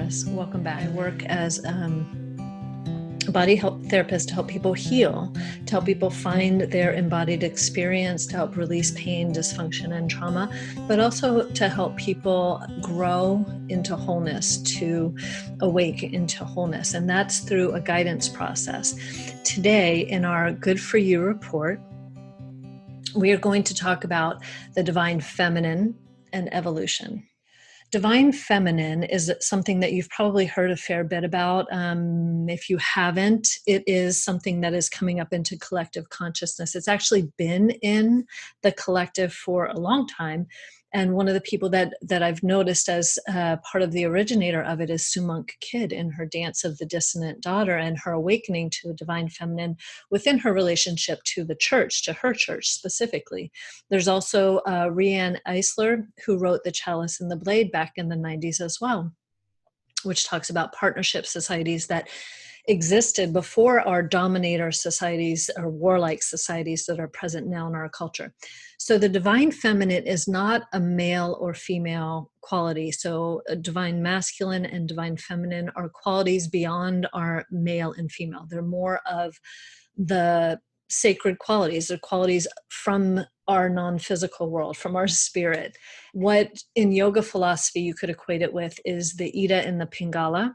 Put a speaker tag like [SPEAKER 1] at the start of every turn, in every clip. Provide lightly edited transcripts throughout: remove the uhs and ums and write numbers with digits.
[SPEAKER 1] Jess. Welcome back. I work as a body health therapist to help people heal, to help people find their embodied experience, to help release pain, dysfunction, and trauma, but also to help people grow into wholeness, to awake into wholeness. And that's through a guidance process. Today, in our Good For You report, we are going to talk about the divine feminine and evolution. Divine feminine is something that you've probably heard a fair bit about. If you haven't, it is something that is coming up into collective consciousness. It's actually been in the collective for a long time. And one of the people that I've noticed as part of the originator of it is Sumunk Kid in her Dance of the Dissonant Daughter and her awakening to a divine feminine within her relationship to the church, to her church specifically. There's also Rianne Eisler, who wrote The Chalice and the Blade back in the 90s as well, which talks about partnership societies that existed before our dominator societies or warlike societies that are present now in our culture. So the divine feminine is not a male or female quality. So a divine masculine and divine feminine are qualities beyond our male and female. They're more of the sacred qualities. They're qualities from our non-physical world, from our spirit. What in yoga philosophy you could equate it with is the Ida and the Pingala,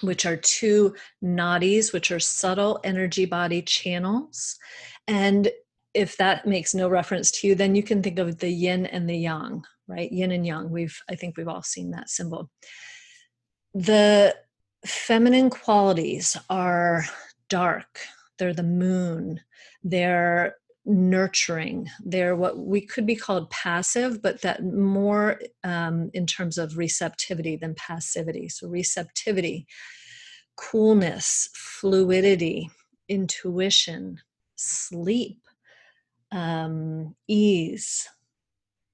[SPEAKER 1] which are two nadis, which are subtle energy body channels. And if that makes no reference to you, then you can think of the yin and the yang, right? Yin and yang. I think we've all seen that symbol. The feminine qualities are dark. They're the moon. They're nurturing. They're what we could be called passive, but that more in terms of receptivity than passivity. So receptivity, coolness, fluidity, intuition, sleep, ease,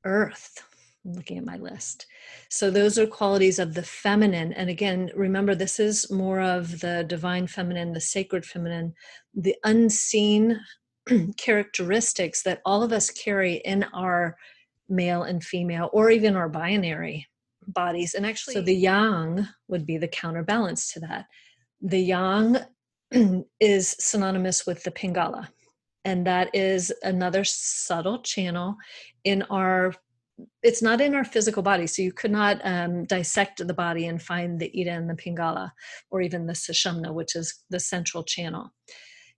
[SPEAKER 1] earth. I'm looking at my list. So those are qualities of the feminine. And again, remember, this is more of the divine feminine, the sacred feminine, the unseen characteristics that all of us carry in our male and female, or even our binary bodies. And actually, so the yang would be the counterbalance to that. The yang is synonymous with the Pingala. And that is another subtle channel in it's not in our physical body. So you could not dissect the body and find the Ida and the Pingala, or even the Sushumna, which is the central channel.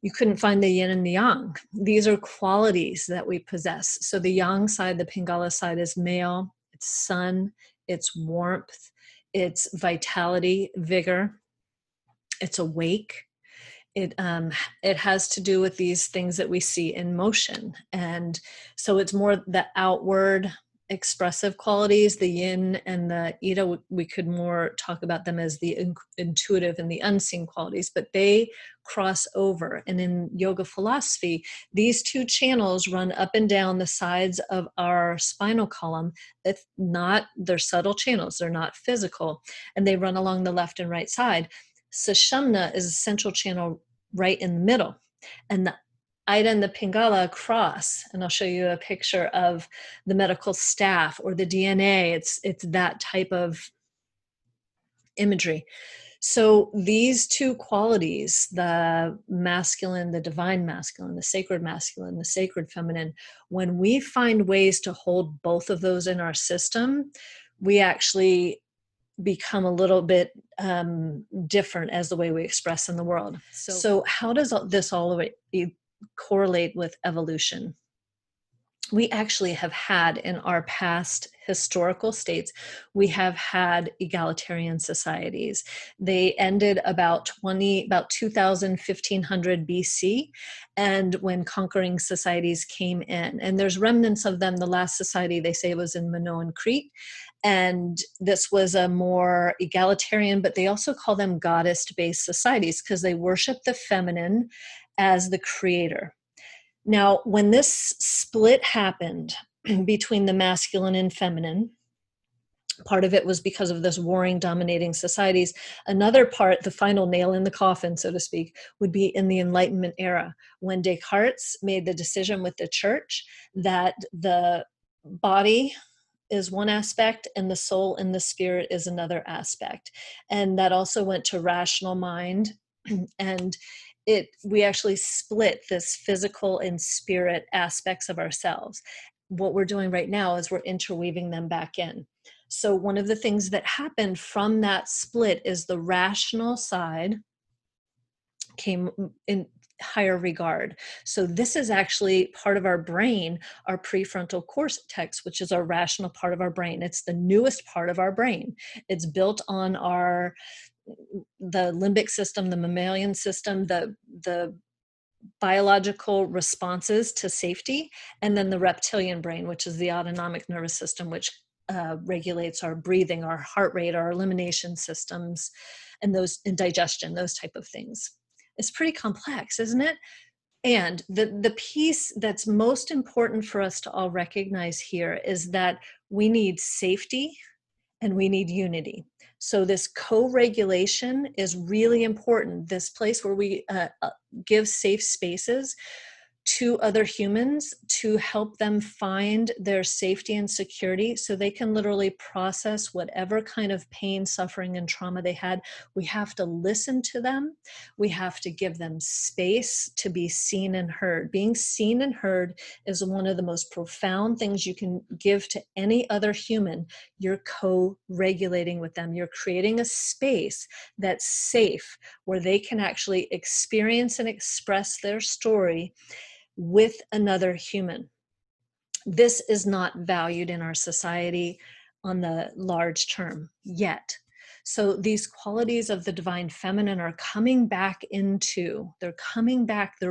[SPEAKER 1] You couldn't find the yin and the yang. These are qualities that we possess. So the yang side, the Pingala side, is male, it's sun, it's warmth, it's vitality, vigor, it's awake. It has to do with these things that we see in motion. And so it's more the outward expressive qualities, the yin and the Ida. We could more talk about them as the intuitive and the unseen qualities, but they cross over. And in yoga philosophy, these two channels run up and down the sides of our spinal column. They're subtle channels, they're not physical, and they run along the left and right side. Sushumna is a central channel right in the middle, and the Ida and the Pingala cross, and I'll show you a picture of the medical staff or the DNA. It's that type of imagery. So these two qualities, the masculine, the divine masculine, the sacred feminine, when we find ways to hold both of those in our system, we actually become a little bit different as the way we express in the world. So how does this all correlate with evolution? We actually have had in our past historical states, we have had egalitarian societies. They ended about 2000, 1500 BC, and when conquering societies came in. And there's remnants of them. The last society, they say, was in Minoan Crete. And this was a more egalitarian, but they also call them goddess-based societies because they worship the feminine as the creator. Now, when this split happened between the masculine and feminine, part of it was because of this warring, dominating societies. Another part, the final nail in the coffin, so to speak, would be in the Enlightenment era, when Descartes made the decision with the church that the body is one aspect, and the soul and the spirit is another aspect. And that also went to rational mind. And we actually split this physical and spirit aspects of ourselves. What we're doing right now is we're interweaving them back in. So one of the things that happened from that split is the rational side came in higher regard. So this is actually part of our brain, our prefrontal cortex, which is our rational part of our brain. It's the newest part of our brain. It's built on the limbic system, the mammalian system, the biological responses to safety, and then the reptilian brain, which is the autonomic nervous system, which regulates our breathing, our heart rate, our elimination systems, and digestion, those type of things. It's pretty complex, isn't it? And the piece that's most important for us to all recognize here is that we need safety and we need unity. So this co-regulation is really important. This place where we give safe spaces to other humans to help them find their safety and security so they can literally process whatever kind of pain, suffering, and trauma they had. We have to listen to them. We have to give them space to be seen and heard. Being seen and heard is one of the most profound things you can give to any other human. You're co-regulating with them. You're creating a space that's safe where they can actually experience and express their story with another human. This is not valued in our society on the large term yet. So these qualities of the divine feminine are coming back they're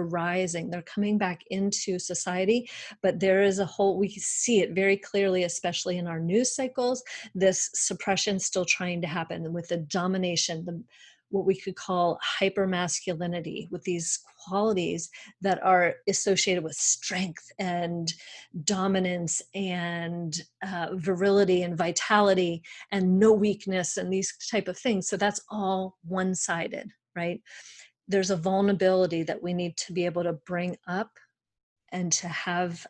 [SPEAKER 1] rising, they're coming back into society, but there is we see it very clearly, especially in our news cycles, this suppression still trying to happen with the domination, what we could call hypermasculinity, with these qualities that are associated with strength and dominance and virility and vitality and no weakness and these type of things. So that's all one-sided, right? There's a vulnerability that we need to be able to bring up and to have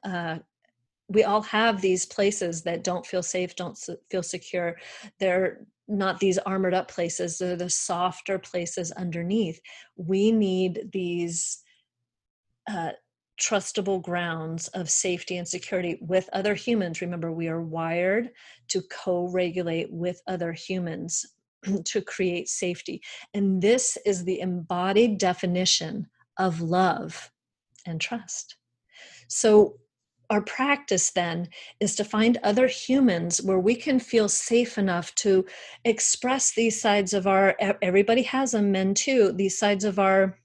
[SPEAKER 1] we all have these places that don't feel safe, don't feel secure. They're not these armored up places. They're the softer places underneath. We need these trustable grounds of safety and security with other humans. Remember, we are wired to co-regulate with other humans to create safety. And this is the embodied definition of love and trust. So our practice then is to find other humans where we can feel safe enough to express these sides of everybody has them, men too, these sides of our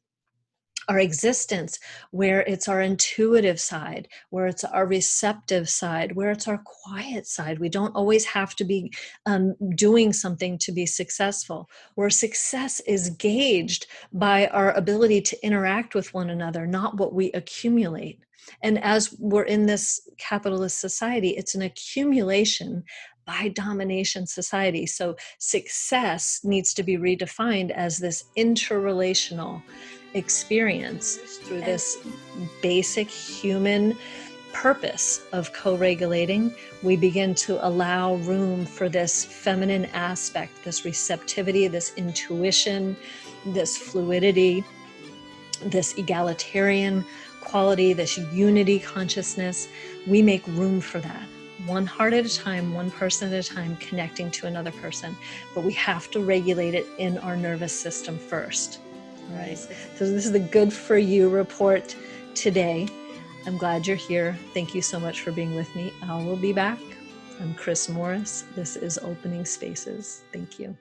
[SPEAKER 1] existence, where it's our intuitive side, where it's our receptive side, where it's our quiet side. We don't always have to be doing something to be successful, where success is gauged by our ability to interact with one another, not what we accumulate. And as we're in this capitalist society, it's an accumulation by domination society. So success needs to be redefined as this interrelational experience through this basic human purpose of co-regulating. We begin to allow room for this feminine aspect, this receptivity, this intuition, this fluidity, this egalitarian quality, this unity consciousness. We make room for that. One heart at a time, one person at a time, connecting to another person. But we have to regulate it in our nervous system first. All right. So this is the Good For You report today. I'm glad you're here. Thank you so much for being with me. I will be back. I'm Chris Morris. This is Opening Spaces. Thank you.